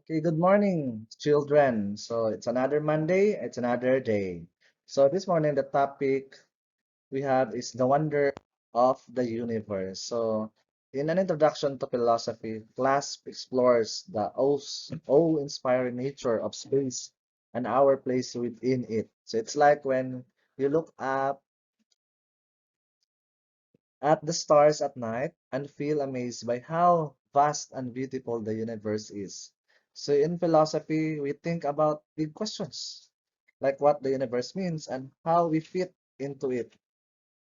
Okay, good morning, children. So it's another Monday, it's another day. So this morning, the topic we have is the wonder of the universe. So, in an introduction to philosophy, class explores the awe-inspiring nature of space and our place within it. So it's like when you look up at the stars at night and feel amazed by how vast and beautiful the universe is. So in philosophy, we think about big questions, like what the universe means and how we fit into it.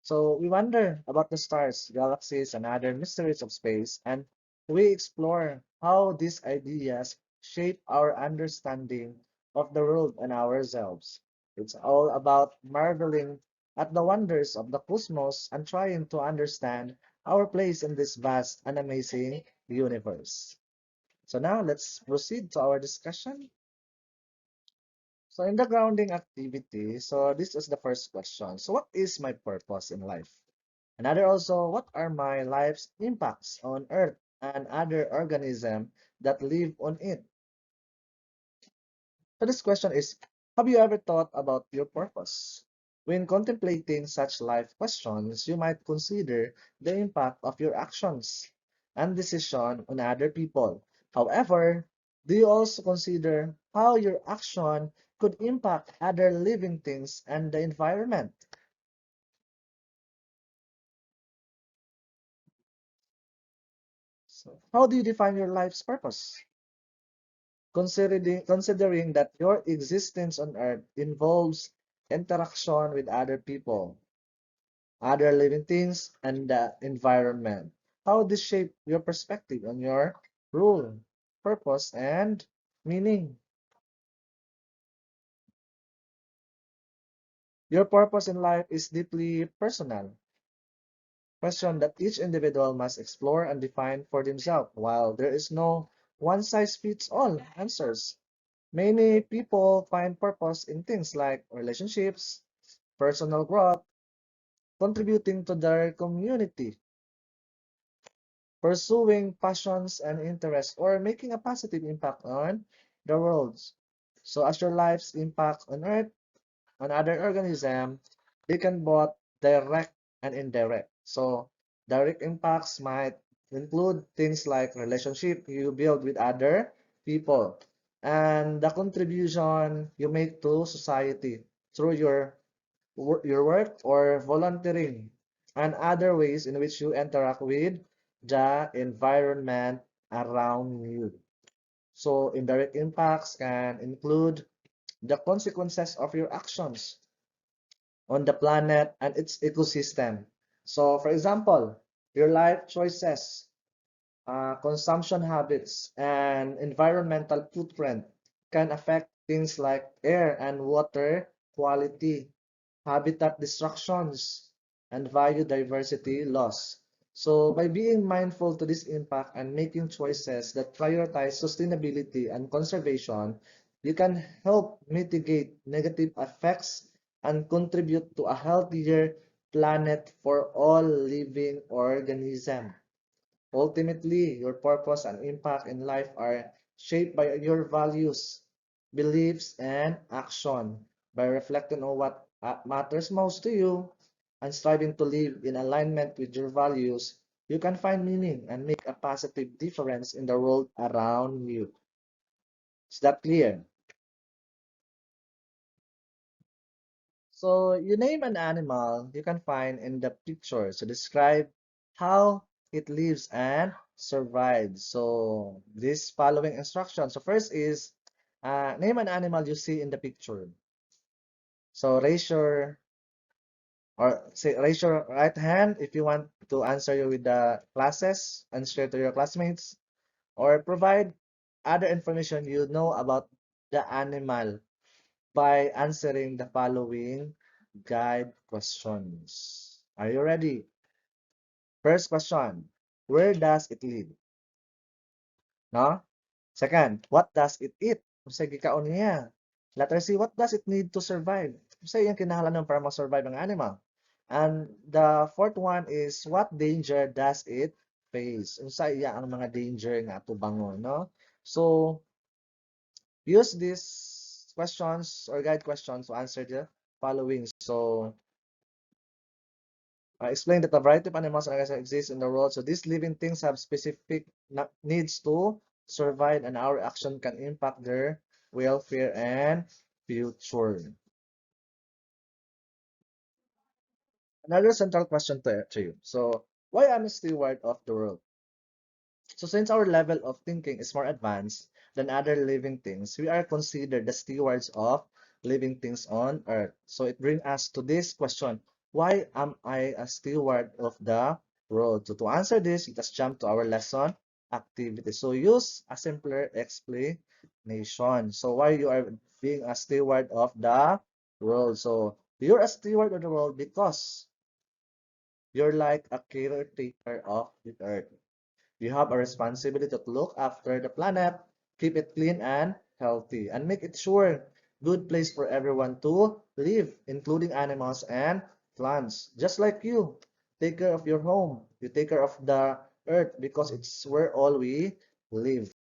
So we wonder about the stars, galaxies, and other mysteries of space, and we explore how these ideas shape our understanding of the world and ourselves. It's all about marveling at the wonders of the cosmos and trying to understand our place in this vast and amazing universe. So now let's proceed to our discussion. So in the grounding activity, so this is the first question. So what is my purpose in life? Another also, what are my life's impacts on Earth and other organisms that live on it? So this question is, have you ever thought about your purpose? When contemplating such life questions, you might consider the impact of your actions and decision on other people. However, do you also consider how your action could impact other living things and the environment? So, how do you define your life's purpose? Considering that your existence on Earth involves interaction with other people, other living things, and the environment. How this shape your perspective on your role, purpose, and meaning? Your purpose in life is deeply personal, question that each individual must explore and define for themselves. While there is no one-size-fits-all answers, many people find purpose in things like relationships, personal growth, contributing to their community, pursuing passions and interests, or making a positive impact on the world. So as your life's impact on Earth, on other organisms, they can both direct and indirect. So direct impacts might include things like relationship you build with other people and the contribution you make to society through your work or volunteering, and other ways in which you interact with the environment around you. So, indirect impacts can include the consequences of your actions on the planet and its ecosystem. So, for example, your life choices, consumption habits, and environmental footprint can affect things like air and water quality, habitat destructions, and biodiversity loss. So by being mindful to this impact and making choices that prioritize sustainability and conservation, you can help mitigate negative effects and contribute to a healthier planet for all living organisms. Ultimately, your purpose and impact in life are shaped by your values, beliefs, and action. By reflecting on what matters most to you and striving to live in alignment with your values, you can find meaning and make a positive difference in the world around you. Is that clear? So you name an animal you can find in the picture. So describe how it lives and survives. So this following instruction. So first is name an animal you see in the picture. So raise your right hand if you want to answer you with the classes and share to your classmates, or provide other information you know about the animal by answering the following guide questions. Are you ready? First question, where does it live? No? Second, what does it eat? Kasi gikaon niya. Letter C, what does it need to survive? Kasi yung kinahanglan para mag-survive ang animal. And the fourth one is, what danger does it face? Unsa iya ang mga danger nga tubangon, no? So, Use these questions or guide questions to answer the following. So, explain that a variety of animals and organisms exist in the world. So these living things have specific needs to survive, and our action can impact their welfare and future. Another central question to you. So, why am I steward of the world? So since our level of thinking is more advanced than other living things, we are considered the stewards of living things on earth. So it brings us to this question: why am I a steward of the world? So to answer this, let us jump to our lesson activity. So use a simpler explanation. So why you are being a steward of the world? So you're a steward of the world because you're like a caretaker of the earth. You have a responsibility to look after the planet, keep it clean and healthy, and make it sure good place for everyone to live, including animals and plants. Just like you, take care of your home. You take care of the earth because it's where all we live.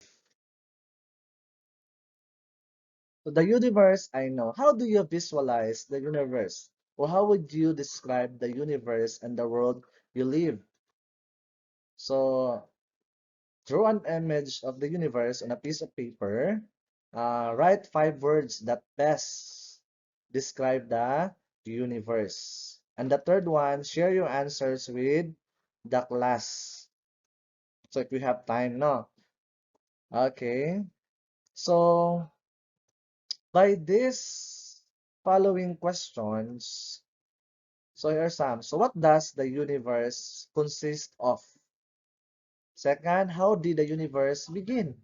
So the universe, I know. How do you visualize the universe? Or how would you describe the universe and the world you live? So draw an image of the universe on a piece of paper. Write 5 words that best describe the universe. And the third one, share your answers with the class. So if we have time, no? Okay. So by this following questions, so here are some. So what does the universe consist of? Second, how did the universe begin?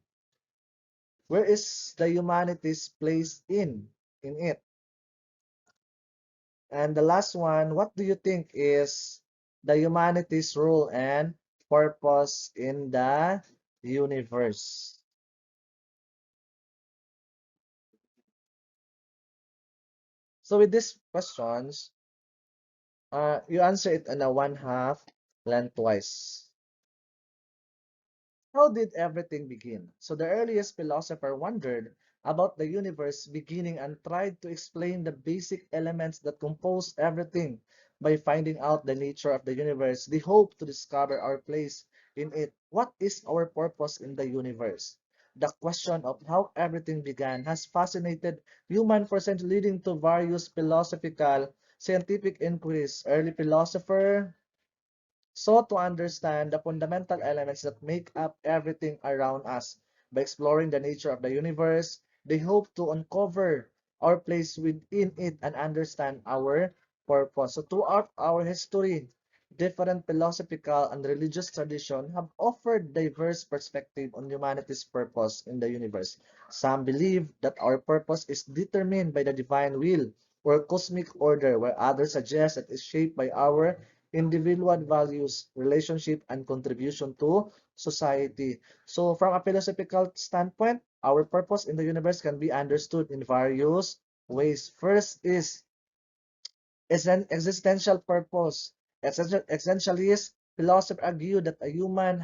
Where is the humanity's place in it? And the last one, what do you think is the humanity's role and purpose in the universe? So with these questions, you answer it in a 1/2 lengthwise. How did everything begin? So the earliest philosopher wondered about the universe beginning and tried to explain the basic elements that compose everything. By finding out the nature of the universe, they hope to discover our place in it. What is our purpose in the universe? The question of how everything began has fascinated humans for centuries, leading to various philosophical, scientific inquiries. Early philosopher sought to understand the fundamental elements that make up everything around us. By exploring the nature of the universe, they hope to uncover our place within it and understand our purpose. So throughout our history, different philosophical and religious traditions have offered diverse perspectives on humanity's purpose in the universe. Some believe that our purpose is determined by the divine will or cosmic order, while others suggest that it's shaped by our individual values, relationship, and contribution to society. So from a philosophical standpoint, our purpose in the universe can be understood in various ways. First is an existential purpose. Essentialists, philosophers argue that a human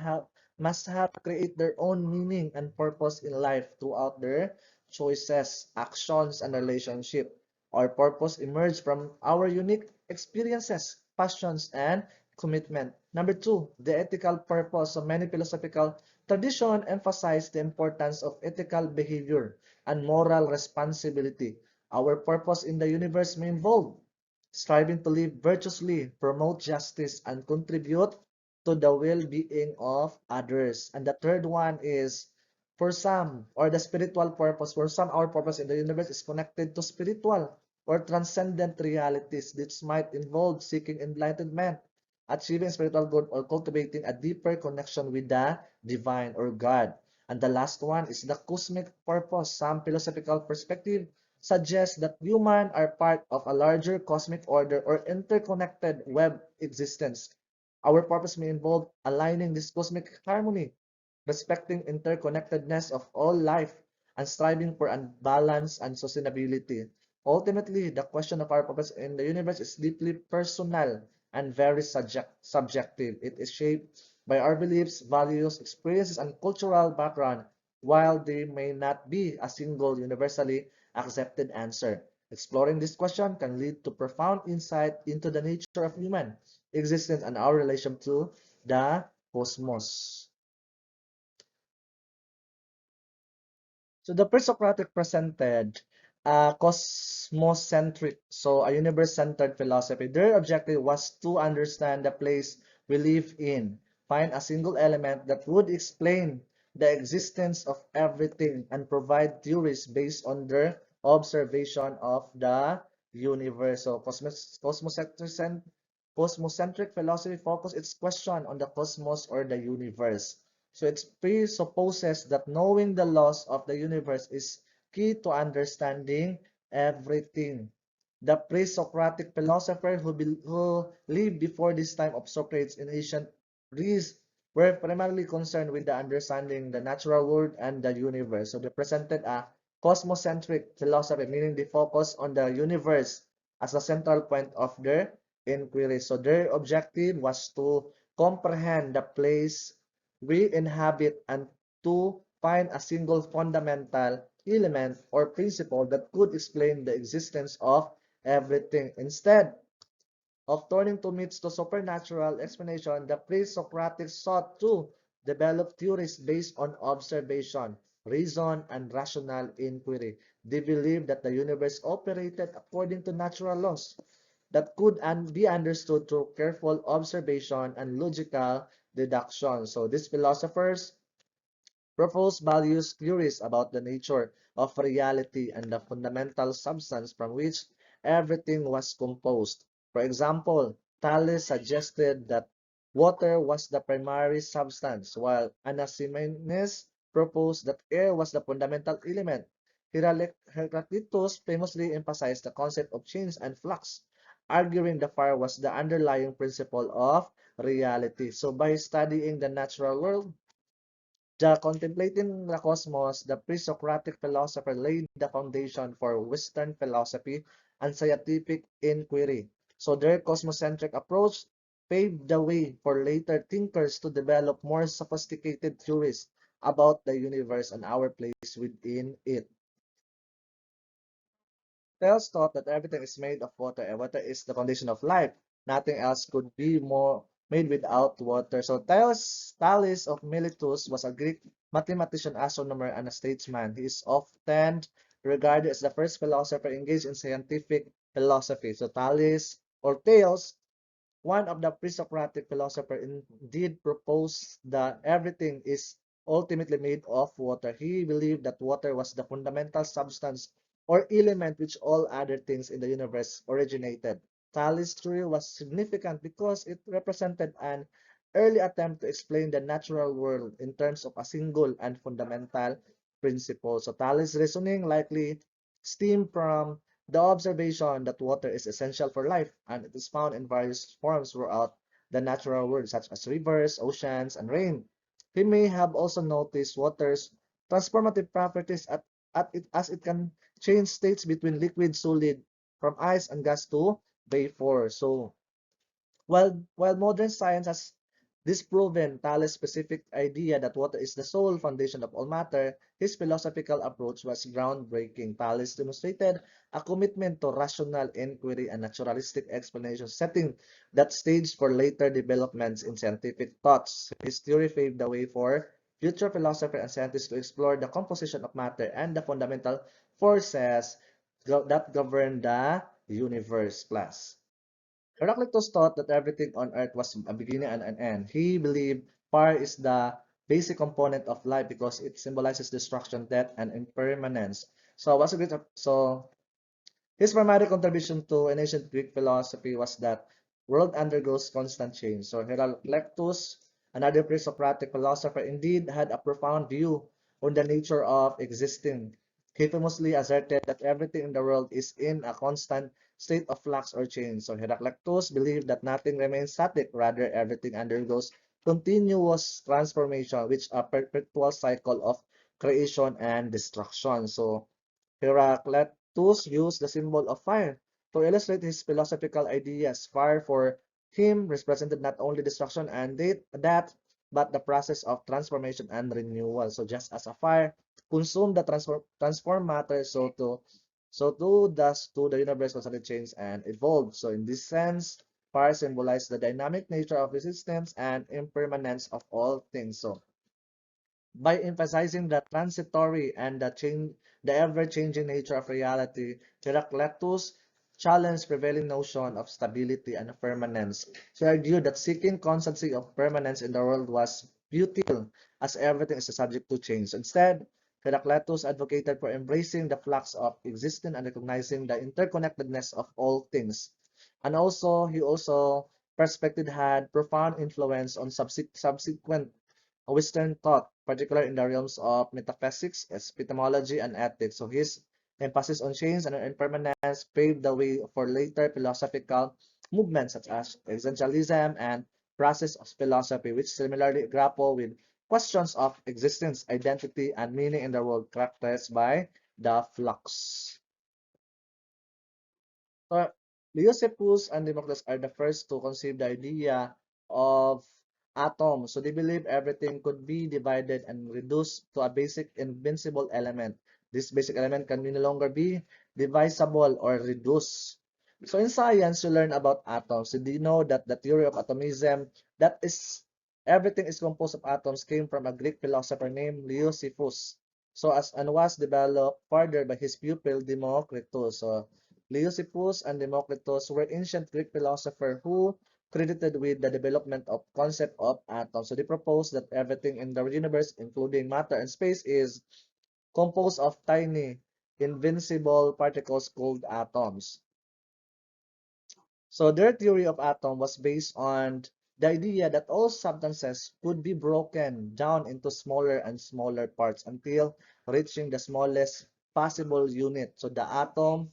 must have create their own meaning and purpose in life throughout their choices, actions, and relationship. Our purpose emerges from our unique experiences, passions, and commitment. Number two, the ethical purpose. So many philosophical traditions emphasize the importance of ethical behavior and moral responsibility. Our purpose in the universe may involve striving to live virtuously, promote justice, and contribute to the well-being of others. And the third one is for some, or the spiritual purpose. For some, our purpose in the universe is connected to spiritual or transcendent realities. This might involve seeking enlightenment, achieving spiritual good, or cultivating a deeper connection with the divine or God. And the last one is the cosmic purpose. Some philosophical perspective suggests that humans are part of a larger cosmic order or interconnected web existence. Our purpose may involve aligning this cosmic harmony, respecting interconnectedness of all life, and striving for balance and sustainability. Ultimately, the question of our purpose in the universe is deeply personal and very subjective. It is shaped by our beliefs, values, experiences, and cultural background. while there may not be a single universally accepted answer. Exploring this question can lead to profound insight into the nature of human existence and our relation to the cosmos. So the pre-Socratic presented a cosmocentric, so a universe-centered philosophy. Their objective was to understand the place we live in, find a single element that would explain the existence of everything, and provide theories based on their observation of the universe. So cosmocentric philosophy focuses its question on the cosmos or the universe. So it presupposes that knowing the laws of the universe is key to understanding everything. The pre-Socratic philosophers who lived before this time of Socrates in ancient Greece were primarily concerned with the understanding the natural world and the universe. So they presented a cosmocentric philosophy, meaning they focus on the universe as a central point of their inquiry. So their objective was to comprehend the place we inhabit and to find a single fundamental element or principle that could explain the existence of everything. Instead of turning to myths to supernatural explanation, the pre-Socratics sought to develop theories based on observation, reason, and rational inquiry. They believed that the universe operated according to natural laws that could be understood through careful observation and logical deduction. So these philosophers proposed values theories about the nature of reality and the fundamental substance from which everything was composed. For example, Thales suggested that water was the primary substance, while Anaximenes proposed that air was the fundamental element. Heraclitus famously emphasized the concept of change and flux, arguing the fire was the underlying principle of reality. So by studying the natural world, contemplating the cosmos, the pre-Socratic philosopher laid the foundation for Western philosophy and scientific inquiry. So their cosmocentric approach paved the way for later thinkers to develop more sophisticated theories about the universe and our place within it. Thales taught that everything is made of water and water is the foundation of life. Nothing else could be more made without water. So Thales of Miletus was a Greek mathematician, astronomer, and a statesman. He is often regarded as the first philosopher engaged in scientific philosophy. So Thales, one of the pre-Socratic philosophers, indeed proposed that everything is ultimately made of water. He believed that water was the fundamental substance or element which all other things in the universe originated. Thales' theory was significant because it represented an early attempt to explain the natural world in terms of a single and fundamental principle. So Thales' reasoning likely stemmed from the observation that water is essential for life, and it is found in various forms throughout the natural world, such as rivers, oceans, and rain. He may have also noticed water's transformative properties as it can change states between liquid, solid, from ice and gas to vapor. So while modern science has disproven Thales' specific idea that water is the sole foundation of all matter, his philosophical approach was groundbreaking. Thales demonstrated a commitment to rational inquiry and naturalistic explanation, setting that stage for later developments in scientific thoughts. His theory paved the way for future philosophers and scientists to explore the composition of matter and the fundamental forces that govern the universe. Plus, Heraclitus taught that everything on earth was a beginning and an end. He believed fire is the basic component of life because it symbolizes destruction, death, and impermanence. So his primary contribution to an ancient Greek philosophy was that world undergoes constant change. So Heraclitus, another pre-Socratic philosopher, indeed had a profound view on the nature of existing. He famously asserted that everything in the world is in a constant state of flux or change. So Heraclitus believed that nothing remains static, rather everything undergoes continuous transformation, which a perpetual cycle of creation and destruction. So Heraclitus used the symbol of fire to illustrate his philosophical ideas. Fire for him represented not only destruction and death, but the process of transformation and renewal. So just as a fire consume the transform matter, so too does to the universe constantly change and evolve. So in this sense, fire symbolizes the dynamic nature of resistance and impermanence of all things. So by emphasizing the transitory and the ever-changing nature of reality, Heraclitus challenged prevailing notion of stability and permanence. He argued that seeking constancy of permanence in the world was futile, as everything is subject to change. Instead, Heraclitus advocated for embracing the flux of existence and recognizing the interconnectedness of all things. And also, he also perspective had profound influence on subsequent Western thought, particularly in the realms of metaphysics, epistemology, and ethics. So his emphasis on change and impermanence paved the way for later philosophical movements such as existentialism and process of philosophy, which similarly grapple with questions of existence, identity, and meaning in the world characterized by the flux. So Leucippus and Democritus are the first to conceive the idea of atoms. So they believe everything could be divided and reduced to a basic invincible element. This basic element can no longer be divisible or reduced. So in science, you learn about atoms. So do you know that the theory of atomism, that is everything is composed of atoms, came from a Greek philosopher named Leucippus. So as and was developed further by his pupil Democritus. So Leucippus and Democritus were ancient Greek philosophers who credited with the development of concept of atoms. So they proposed that everything in the universe, including matter and space, is composed of tiny, invincible particles called atoms. So their theory of atom was based on the idea that all substances could be broken down into smaller and smaller parts until reaching the smallest possible unit. So the atom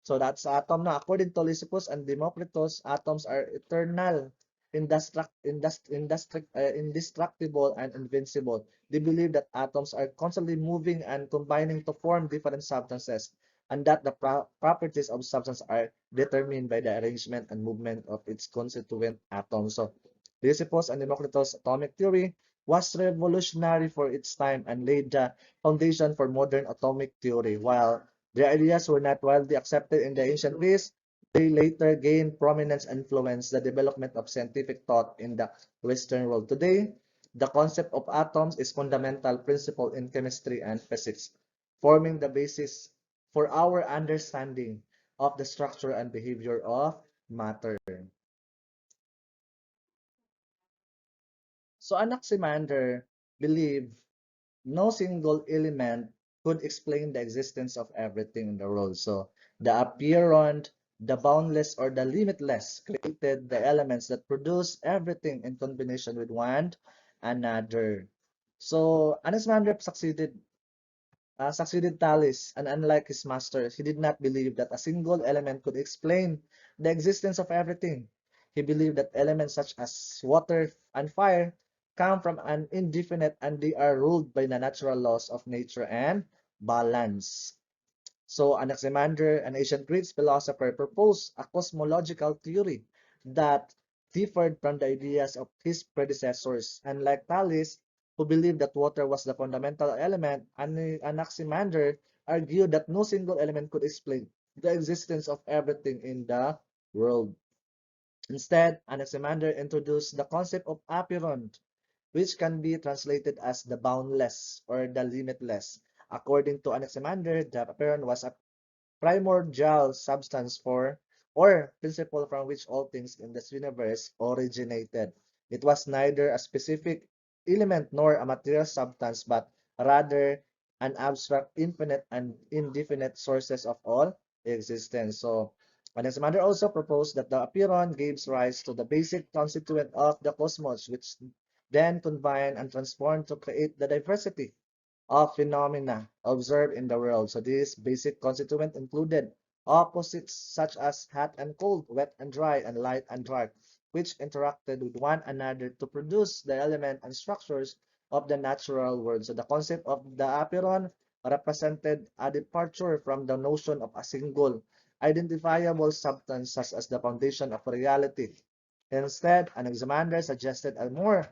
So that's atom na. According to Lysippus and Democritus, atoms are eternal, indestructible, and invincible. They believe that atoms are constantly moving and combining to form different substances, and that the properties of substance are determined by the arrangement and movement of its constituent atoms. So Lysippus and Democritus' atomic theory was revolutionary for its time and laid the foundation for modern atomic theory, while their ideas were not widely accepted in the ancient Greece. They later gained prominence and influenced the development of scientific thought in the Western world. Today, the concept of atoms is fundamental principle in chemistry and physics, forming the basis for our understanding of the structure and behavior of matter. So Anaximander believed no single element could explain the existence of everything in the world. So the apparent, the boundless, or the limitless created the elements that produce everything in combination with one another. So Anaximander succeeded Thales, and unlike his master, he did not believe that a single element could explain the existence of everything. He believed that elements such as water and fire come from an indefinite and they are ruled by the natural laws of nature and balance. So Anaximander, an ancient Greek philosopher, proposed a cosmological theory that differed from the ideas of his predecessors. Unlike Thales, who believed that water was the fundamental element, Anaximander argued that no single element could explain the existence of everything in the world. Instead, Anaximander introduced the concept of apeiron, which can be translated as the boundless or the limitless. According to Anaximander, the apeiron was a primordial substance for or principle from which all things in this universe originated. It was neither a specific element nor a material substance, but rather an abstract, infinite, and indefinite sources of all existence. So, Anaximander also proposed that the apeiron gives rise to the basic constituent of the cosmos, which then combine and transform to create the diversity of phenomena observed in the world. So this basic constituent included opposites such as hot and cold, wet and dry, and light and dark, which interacted with one another to produce the element and structures of the natural world. So the concept of the apeiron represented a departure from the notion of a single identifiable substance such as the foundation of reality. Instead, Anaximander suggested a more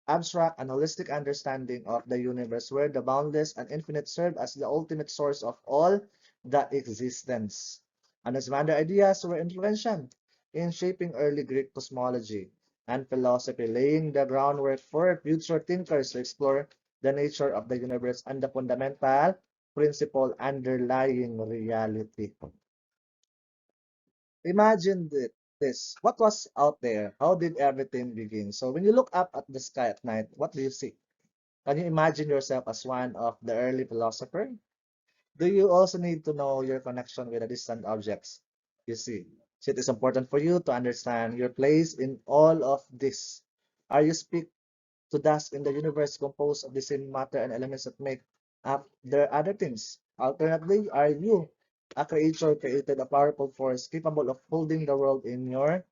abstract and holistic understanding of the universe where the boundless and infinite serve as the ultimate source of all the existence. Anaximander ideas were influential in shaping early Greek cosmology and philosophy, laying the groundwork for future thinkers to explore the nature of the universe and the fundamental principle underlying reality. Imagine this. What was out there? How did everything begin? So when you look up at the sky at night, what do you see? Can you imagine yourself as one of the early philosophers? Do you also need to know your connection with the distant objects you see? So it is important for you to understand your place in all of this. Are you speak to dust in the universe composed of the same matter and elements that make up the other things? Alternatively, are you a creature created a powerful force capable of holding the world in your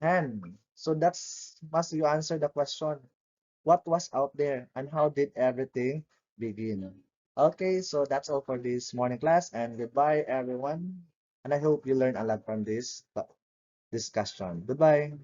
hand? So that's must you answer the question. What was out there and how did everything begin? Okay, so that's all for this morning class and goodbye everyone. And I hope you learned a lot from this discussion. Goodbye.